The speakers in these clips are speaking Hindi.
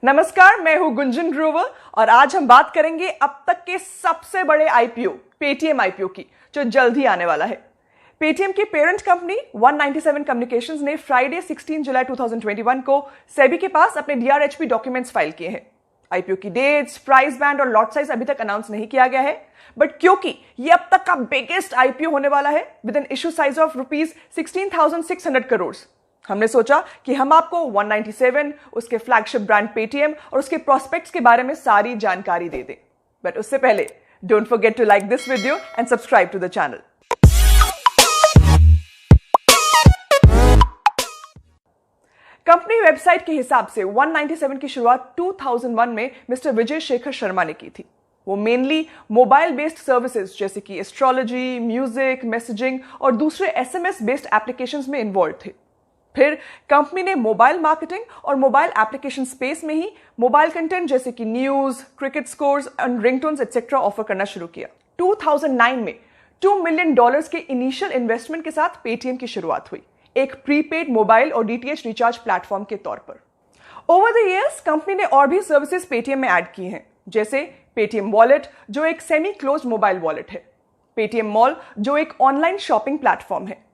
नमस्कार, मैं हूं गुंजन ग्रोवर और आज हम बात करेंगे अब तक के सबसे बड़े आईपीओ पेटीएम आईपीओ की, जो जल्द ही आने वाला है। पेटीएम की पेरेंट कंपनी 197 कम्युनिकेशंस ने फ्राइडे 16 जुलाई 2021 को सेबी के पास अपने डीआरएचपी डॉक्यूमेंट्स फाइल किए हैं। आईपीओ की डेट्स, प्राइस बैंड और लॉट साइज अभी तक अनाउंस नहीं किया गया है, बट क्योंकि ये अब तक का बिगेस्ट आईपीओ होने वाला है with an issue size of rupees 16,600 crore, हमने सोचा कि हम आपको 197, उसके फ्लैगशिप ब्रांड पेटीएम और उसके प्रोस्पेक्ट्स के बारे में सारी जानकारी दे दें। बट उससे पहले don't forget to like this video and subscribe to the channel. Company website के हिसाब से 197 की शुरुआत 2001 में मिस्टर विजय शेखर शर्मा ने की थी। वो मेनली मोबाइल बेस्ड सर्विसेज जैसे कि एस्ट्रोलॉजी, म्यूजिक, मैसेजिंग और दूसरे एसएमएस बेस्ड एप्लीकेशंस में इन्वॉल्व थे। फिर कंपनी ने मोबाइल मार्केटिंग और मोबाइल एप्लीकेशन स्पेस में ही मोबाइल कंटेंट जैसे कि news, cricket scores and ringtones etcetera offer करना शुरू किया। 2009 में $2 मिलियन के इनिशियल इन्वेस्टमेंट के साथ पेटीएम की शुरुआत हुई, एक प्रीपेड मोबाइल और डीटीएच रिचार्ज प्लेटफॉर्म के तौर पर। ओवर द इयर्स कंपनी ने और भी सर्विसेज पेटीएम में ऐड की हैं, जैसे पेटीएम वॉलेट जो एक सेमी क्लोज्ड मोबाइल वॉलेट है, पेटीएम मॉल जो एक ऑनलाइन शॉपिंग प्लेटफॉर्म है,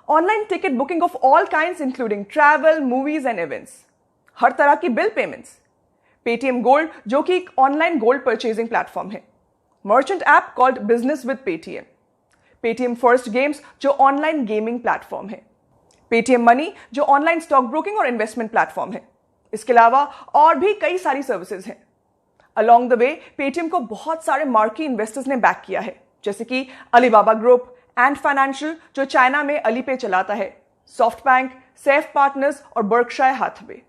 online ticket booking of all kinds including travel, movies and events, हर तरह की बिल पेमेंट्स, पेटीएम गोल्ड जो कि एक ऑनलाइन गोल्ड परचेजिंग प्लेटफॉर्म है, merchant app called Business with Paytm, Paytm First Games जो ऑनलाइन गेमिंग प्लेटफॉर्म है, पेटीएम मनी जो ऑनलाइन स्टॉक ब्रोकिंग और इन्वेस्टमेंट प्लेटफॉर्म है। इसके अलावा और भी कई सारी सर्विसेज हैं। अलोंग द वे पेटीएम को बहुत सारे मार्की इन्वेस्टर्स ने बैक किया है, जैसे कि अलीबाबा ग्रुप, एंड फाइनेंशियल जो चाइना में अलीपे चलाता है, सॉफ्ट बैंक, सेफ पार्टनर्स और बर्कशायर हाथवे।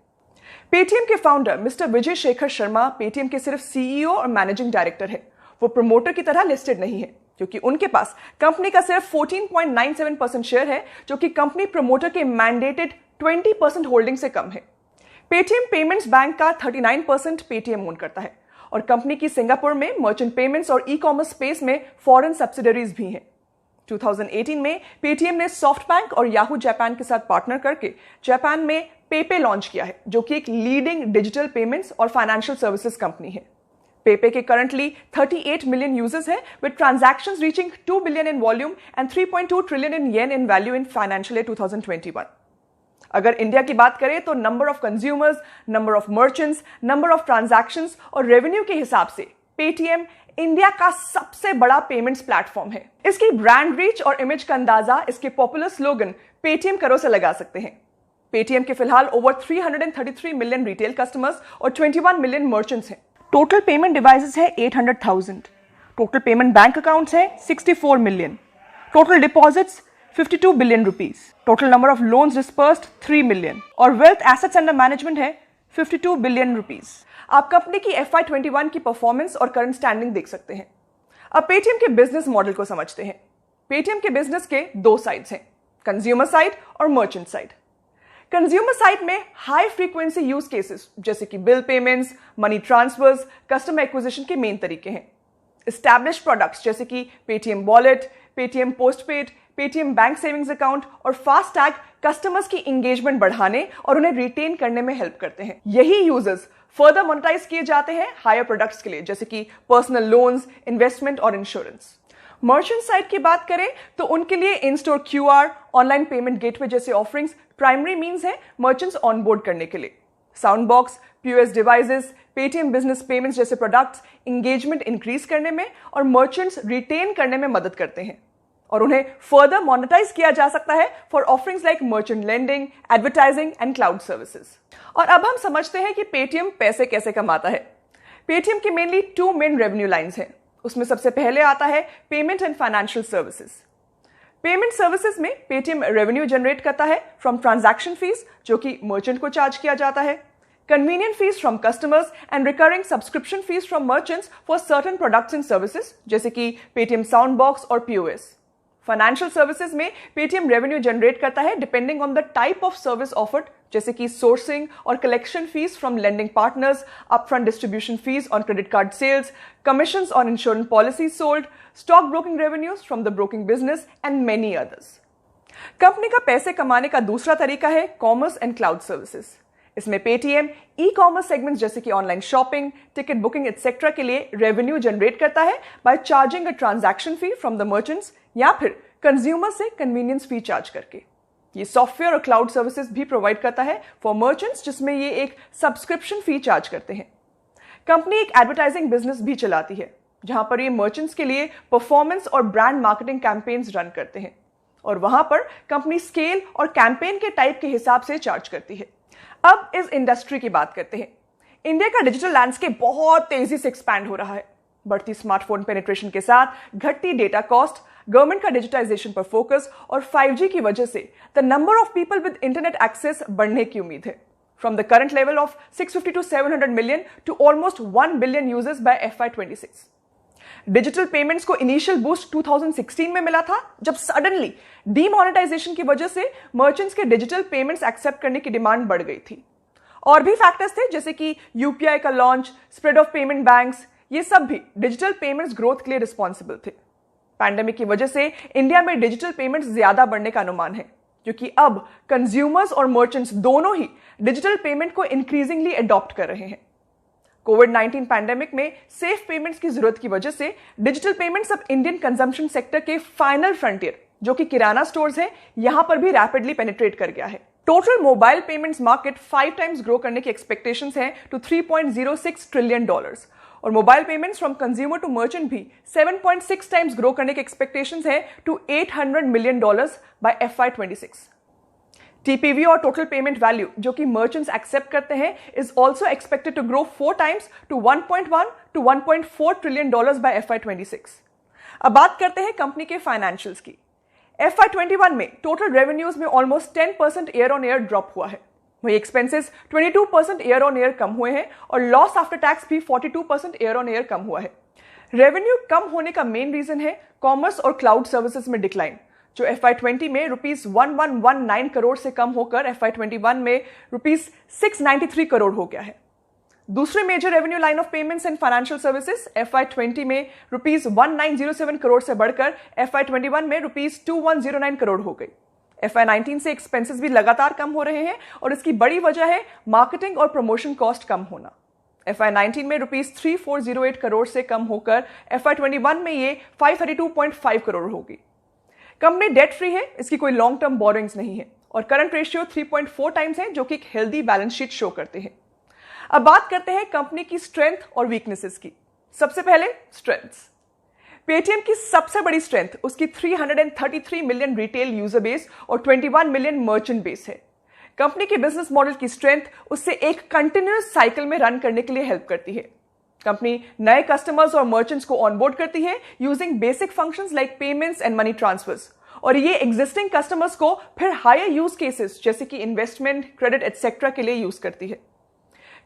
पेटीएम के founder mister Vijay Shekhar Sharma Paytm के सिर्फ सीईओ और मैनेजिंग डायरेक्टर है। वो प्रमोटर की तरह लिस्टेड नहीं है, क्योंकि उनके पास कंपनी का सिर्फ 14.97% शेयर है, जो कि कंपनी प्रमोटर के मैंडेटेड 20% होल्डिंग से कम है। पेटीएम पेमेंट्स बैंक का 39% पेटीएम ओन करता है और कंपनी की सिंगापुर में मर्चेंट पेमेंट्स और ई कॉमर्स स्पेस में फॉरेन सब्सिडरीज भी हैं। 2018 में पेटीएम ने सॉफ्ट बैंक और याहू जापान के साथ पार्टनर करके जापान में पेपे लॉन्च किया है, जो कि एक लीडिंग डिजिटल पेमेंट्स और फाइनेंशियल सर्विसेज कंपनी है। पेपे के करंटली 38 मिलियन यूजर्स हैं, with transactions reaching 2 billion in volume and 3.2 trillion in yen in value in financial year 2021। अगर इंडिया की बात करें तो number of consumers, number of merchants, number of transactions और रेवेन्यू के हिसाब से पेटीएम इंडिया का सबसे बड़ा पेमेंट्स प्लेटफॉर्म है। इसकी ब्रांड रीच और इमेज का अंदाजा इसके पॉपुलर स्लोगन पेटीएम करो से लगा सकते हैं। पेटीएम के फिलहाल ओवर 333 मिलियन रिटेल कस्टमर्स और 21 मिलियन मर्चेंट्स हैं। टोटल पेमेंट डिवाइसेस है 800,000, टोटल पेमेंट बैंक अकाउंट्स है 64 million, total deposits 52 billion rupees, total number of loans dispersed 3 million और वेल्थ एसेट्स अंडर मैनेजमेंट है 52 बिलियन रुपीज। आप कंपनी की FY21 की परफॉर्मेंस और करंट स्टैंडिंग देख सकते हैं। अब पेटीएम के बिजनेस मॉडल को समझते हैं। पेटीएम के बिजनेस के दो साइड्स हैं, कंज्यूमर साइड और मर्चेंट साइड। कंज्यूमर साइड में हाई फ्रीक्वेंसी यूज केसेस जैसे कि bill payments, money transfers, customer acquisition के मेन तरीके हैं। एस्टैब्लिश्ड प्रोडक्ट्स जैसे कि Paytm wallet, Paytm postpaid, Paytm bank savings account और फास्टैग कस्टमर्स की एंगेजमेंट बढ़ाने और उन्हें रिटेन करने में हेल्प करते हैं। यही यूजर्स फर्दर मोनेटाइज किए जाते हैं हायर प्रोडक्ट्स के लिए, जैसे कि पर्सनल लोन्स, इन्वेस्टमेंट और इंश्योरेंस। मर्चेंट साइड की बात करें तो उनके लिए इन store QR, online payment gateway जैसे ऑफरिंग्स प्राइमरी मींस है मर्चेंट्स ऑनबोर्ड करने के लिए। Sound box, POS devices, Paytm business payments जैसे प्रोडक्ट्स एंगेजमेंट इंक्रीज करने में और मर्चेंट्स रिटेन करने में मदद करते हैं और उन्हें फर्दर मोनेटाइज किया जा सकता है for offerings like merchant lending, advertising and cloud services. और अब हम समझते हैं कि पेटीएम पैसे कैसे कमाता है। पेटीएम की मेनली 2 मेन रेवेन्यू लाइंस हैं। उसमें सबसे पहले आता है payment and financial services. Payment services में पेटीएम रेवेन्यू जनरेट करता है फ्रॉम ट्रांजैक्शन फीस जो कि मर्चेंट को चार्ज किया जाता है, convenient fee from customers and recurring subscription fee from merchants for certain products and services जैसे कि पेटीएम साउंड बॉक्स और पीओएस। फाइनेंशियल सर्विसेज में पेटीएम रेवेन्यू जनरेट करता है depending on the type of service offered, जैसे कि सोर्सिंग और collection fee from lending partners, upfront distribution fee on credit card sales, commissions on insurance policies sold, stock broking revenues from the broking business and many others. Company का पैसे कमाने का दूसरा तरीका है कॉमर्स एंड क्लाउड सर्विसेज। इसमें पेटीएम ई कॉमर्स सेगमेंट्स जैसे कि online shopping, ticket booking etcetera के लिए रेवेन्यू जनरेट करता है by charging a transaction fee from the merchants या फिर कंज्यूमर से कन्वीनियंस फी चार्ज करके। ये सॉफ्टवेयर और क्लाउड सर्विसेज भी प्रोवाइड करता है फॉर मर्चेंट्स, जिसमें ये एक सब्सक्रिप्शन फी चार्ज करते हैं। कंपनी एक एडवर्टाइजिंग बिजनेस भी चलाती है जहां पर ये मर्चेंट्स के लिए परफॉर्मेंस और ब्रांड मार्केटिंग कैंपेन्स रन करते हैं और वहां पर कंपनी स्केल और कैंपेन के टाइप के हिसाब से चार्ज करती है। अब इस इंडस्ट्री की बात करते हैं। इंडिया का डिजिटल लैंडस्केप बहुत तेजी से एक्सपैंड हो रहा है। बढ़ती स्मार्टफोन पेनिट्रेशन के साथ घटती डेटा कॉस्ट, गवर्नमेंट का डिजिटाइजेशन पर फोकस और 5G की वजह से the number of people with internet access बढ़ने की उम्मीद है। From the current level of 650 to 700 million to almost 1 billion users by FY26। Digital payments को इनिशियल बूस्ट 2016 में मिला था, जब सडनली डीमोनेटाइजेशन की वजह से मर्चेंट्स के डिजिटल पेमेंट्स एक्सेप्ट करने की डिमांड बढ़ गई थी। और भी फैक्टर्स थे जैसे कि यूपीआई का launch, spread of payment banks, ये सब भी डिजिटल पेमेंट्स ग्रोथ के लिए रिस्पॉन्सिबल थे। पैंडेमिक की वजह से इंडिया में डिजिटल पेमेंट्स ज्यादा बढ़ने का अनुमान है, क्योंकि अब कंज्यूमर्स और मर्चेंट्स दोनों ही डिजिटल पेमेंट को इंक्रीजिंगली अडॉप्ट कर रहे हैं। कोविड-19 पैंडेमिक में सेफ पेमेंट्स की जरूरत की वजह से डिजिटल पेमेंट्स अब इंडियन कंजम्पशन सेक्टर के फाइनल फ्रंटियर, जो कि किराना स्टोर्स हैं, यहां पर भी रैपिडली पेनिट्रेट कर गया है। Total mobile payments market 5 times grow करने की एक्सपेक्टेशंस हैं टू $3.06 ट्रिलियन और mobile payments from consumer to merchant भी 7.6 टाइम्स ग्रो करने की एक्सपेक्टेशंस हैं to $800 million by FY26। TPV और टोटल पेमेंट वैल्यू जो कि मर्चेंट्स एक्सेप्ट करते हैं is also expected to grow 4 times to 1.1 to 1.4 trillion by FY26। अब बात करते हैं कंपनी के फाइनेंशियल्स की। FY21 में टोटल रेवेन्यूज में almost 10% year on year drop हुआ है, वही एक्सपेंसेस 22% ईयर ऑन ईयर कम हुए हैं और लॉस आफ्टर टैक्स भी 42% ईयर ऑन ईयर कम हुआ है। रेवेन्यू कम होने का मेन रीजन है कॉमर्स और क्लाउड सर्विसेज में डिक्लाइन, जो FY20 में ₹1119 करोड़ से कम होकर FY21 में ₹693 करोड़ हो गया है। दूसरे major revenue line of payments and financial services FY20 में ₹1907 करोड़ से बढ़कर FY21 में ₹2109 करोड़ हो गई। FY19 से एक्सपेंसेस भी लगातार कम हो रहे हैं और इसकी बड़ी वजह है मार्केटिंग और प्रमोशन कॉस्ट कम होना। FY19 में ₹3408 करोड़ से कम होकर FY21 में ये 532.5 करोड़ होगी। कंपनी डेट फ्री है, इसकी कोई लॉन्ग टर्म बोरोइंग्स नहीं है और करंट रेशियो 3.4 टाइम्स है, जो कि एक हेल्दी बैलेंस शीट शो करते हैं। अब बात करते हैं कंपनी की स्ट्रेंथ और वीकनेसेस की। सबसे पहले स्ट्रेंथ्स। पेटीएम की सबसे बड़ी स्ट्रेंथ उसकी 333 मिलियन रिटेल यूजर बेस और 21 मिलियन मर्चेंट बेस है। कंपनी के बिजनेस मॉडल की स्ट्रेंथ उससे एक कंटिन्यूअस साइकिल में रन करने के लिए हेल्प करती है। कंपनी नए कस्टमर्स और मर्चेंट्स को ऑनबोर्ड करती है using basic functions like payments and money transfers, और ये एग्जिस्टिंग कस्टमर्स को फिर हायर यूज केसेस जैसे कि इन्वेस्टमेंट, क्रेडिट एटसेट्रा के लिए यूज करती है।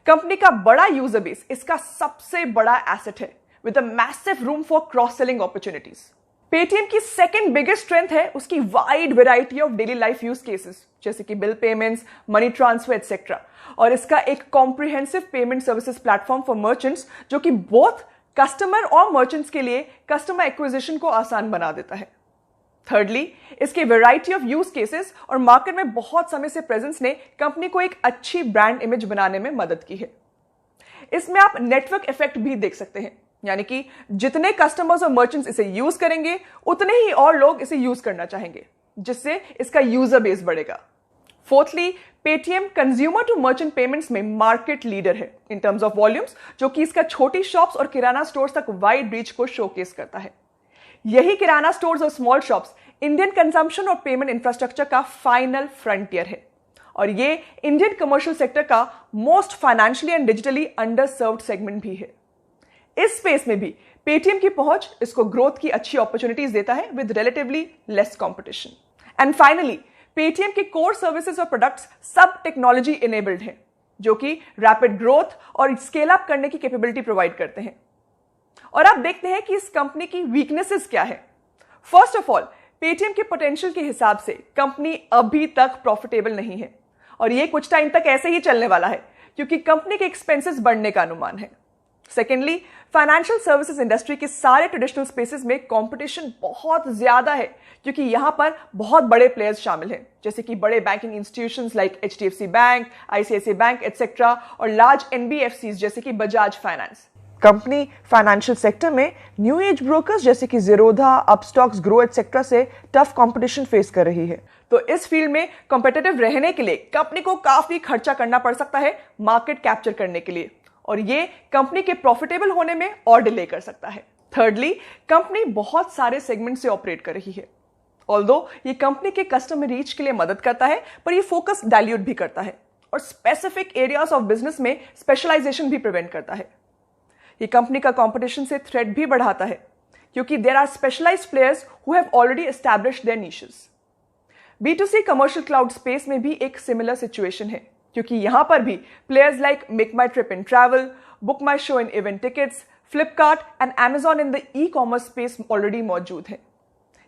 कंपनी का बड़ा यूजर बेस इसका सबसे बड़ा एसेट है with a massive room for cross selling opportunities. Paytm की सेकंड बिगेस्ट स्ट्रेंथ है उसकी wide variety of daily life use cases जैसे कि bill payments, money transfer etcetera, और इसका एक comprehensive payment services platform for merchants जो कि बोथ कस्टमर और मर्चेंट्स के लिए कस्टमर एक्विजिशन को आसान बना देता है। थर्डली, इसके वैरायटी ऑफ यूज केसेस और मार्केट में बहुत समय से प्रेजेंस ने कंपनी को एक अच्छी ब्रांड इमेज बनाने में मदद की है। इसमें आप नेटवर्क इफेक्ट भी देख सकते हैं, यानी कि जितने कस्टमर्स और मर्चेंट्स इसे यूज करेंगे उतने ही और लोग इसे यूज करना चाहेंगे, जिससे इसका यूजर बेस बढ़ेगा। Fourthly, Paytm consumer to merchant payments में मार्केट लीडर है इन टर्म्स ऑफ वॉल्यूम्स, जो कि इसका छोटी शॉप्स और किराना स्टोर्स तक वाइड रीच को शोकेस करता है। यही किराना स्टोर्स और स्मॉल शॉप्स इंडियन कंजम्पशन और पेमेंट इंफ्रास्ट्रक्चर का फाइनल फ्रंटियर है, और ये इंडियन कमर्शियल सेक्टर का most financially and digitally under served segment भी है। इस स्पेस में भी पेटीएम की पहुंच इसको ग्रोथ की अच्छी अपॉर्चुनिटीज देता है with relatively less competition. And finally, Paytm के कोर सर्विसेज और प्रोडक्ट्स सब टेक्नोलॉजी इनेबल्ड हैं, जो कि रैपिड ग्रोथ और स्केल अप करने की कैपेबिलिटी प्रोवाइड करते हैं। और अब देखते हैं कि इस कंपनी की वीकनेसेस क्या है। फर्स्ट ऑफ ऑल, पेटीएम के पोटेंशियल के हिसाब से कंपनी अभी तक प्रॉफिटेबल नहीं है, और ये कुछ टाइम तक ऐसे ही चलने वाला है क्योंकि कंपनी के एक्सपेंसेस बढ़ने का अनुमान है। सेकेंडली, फाइनेंशियल सर्विसेज इंडस्ट्री के सारे ट्रेडिशनल स्पेसेस में कंपटीशन बहुत ज्यादा है क्योंकि यहां पर बहुत बड़े प्लेयर्स शामिल हैं, जैसे कि बड़े banking institutions like HDFC bank, ICICI bank etcetera और लार्ज NBFCs जैसे कि Bajaj finance. Company financial sector में न्यू एज ब्रोकर्स जैसे कि ज़ीरोधा, अपस्टॉक्स, ग्रो एटसेट्रा से टफ कंपटीशन फेस कर रही है। तो इस फील्ड में कॉम्पिटिटिव रहने के लिए कंपनी को काफी खर्चा करना पड़ सकता है मार्केट कैप्चर करने के लिए, और ये कंपनी के प्रॉफिटेबल होने में और डिले कर सकता है। थर्डली, कंपनी बहुत सारे सेगमेंट से ऑपरेट कर रही है। ऑल्दो ये कंपनी के कस्टमर रीच के लिए मदद करता है, पर ये फोकस डाइल्यूट भी करता है और स्पेसिफिक एरियाज ऑफ बिजनेस में स्पेशलाइजेशन भी प्रिवेंट करता है। ये कंपनी का कंपटीशन से थ्रेट भी बढ़ाता है क्योंकि there are specialized players who have already established their niches. B2C commercial cloud space में भी एक सिमिलर सिचुएशन है क्योंकि यहां पर भी players like Make My Trip in travel, Book My Show in event tickets, Flipkart and Amazon in the e commerce space already मौजूद है।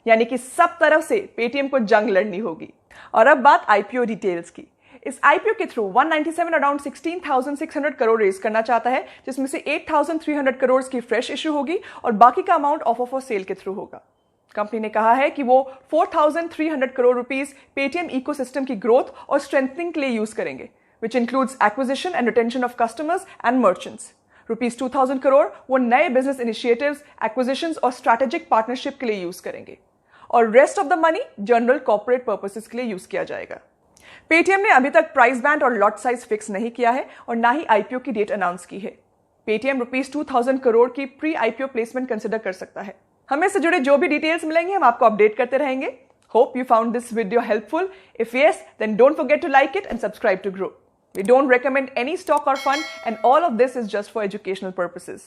यानी कि सब तरफ से पेटीएम को जंग लड़नी होगी। और अब बात IPO डिटेल्स की। इस IPO के थ्रू 197 अराउंड 16,600 करोड़ रेज करना चाहता है, जिसमें से 8,300 करोड़ की फ्रेश इश्यू होगी और बाकी का अमाउंट ऑफर फॉर सेल के थ्रू होगा। कंपनी ने कहा है कि वो 4,300 करोड़ रुपीस पेटीएम इकोसिस्टम की ग्रोथ और स्ट्रेंथनिंग के लिए यूज करेंगे, which includes acquisition and retention of customers and merchants. Rupees 2,000 crore वो नए बिजनेस इनिशिएटिव्स, एक्विजिशंस और स्ट्रैटेजिक पार्टनरशिप के लिए यूज करेंगे और rest of the money general corporate purposes के लिए यूज किया जाएगा। पेटीएम ने अभी तक प्राइस बैंड और लॉट साइज फिक्स नहीं किया है और ना ही IPO की डेट अनाउंस की है। पेटीएम रुपीस 2,000 करोड़ की प्री IPO प्लेसमेंट कंसिडर कर सकता है। हमें से जुड़े जो भी डिटेल्स मिलेंगे हम आपको अपडेट करते रहेंगे। Hope you found this video helpful. If yes, then don't forget to like it and subscribe to grow. We don't recommend any stock or fund, and all of this is just for educational purposes.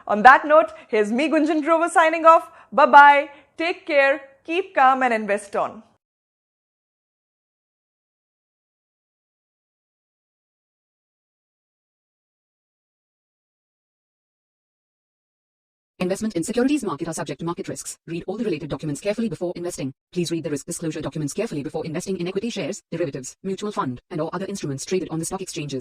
On that note, here's me, Gunjan Grover, signing off. Bye-bye. Take care, keep calm, and invest on. Investment in securities market are subject to market risks. Read all the related documents carefully before investing. Please read the risk disclosure documents carefully before investing in equity shares, derivatives, mutual fund, and or other instruments traded on the stock exchanges.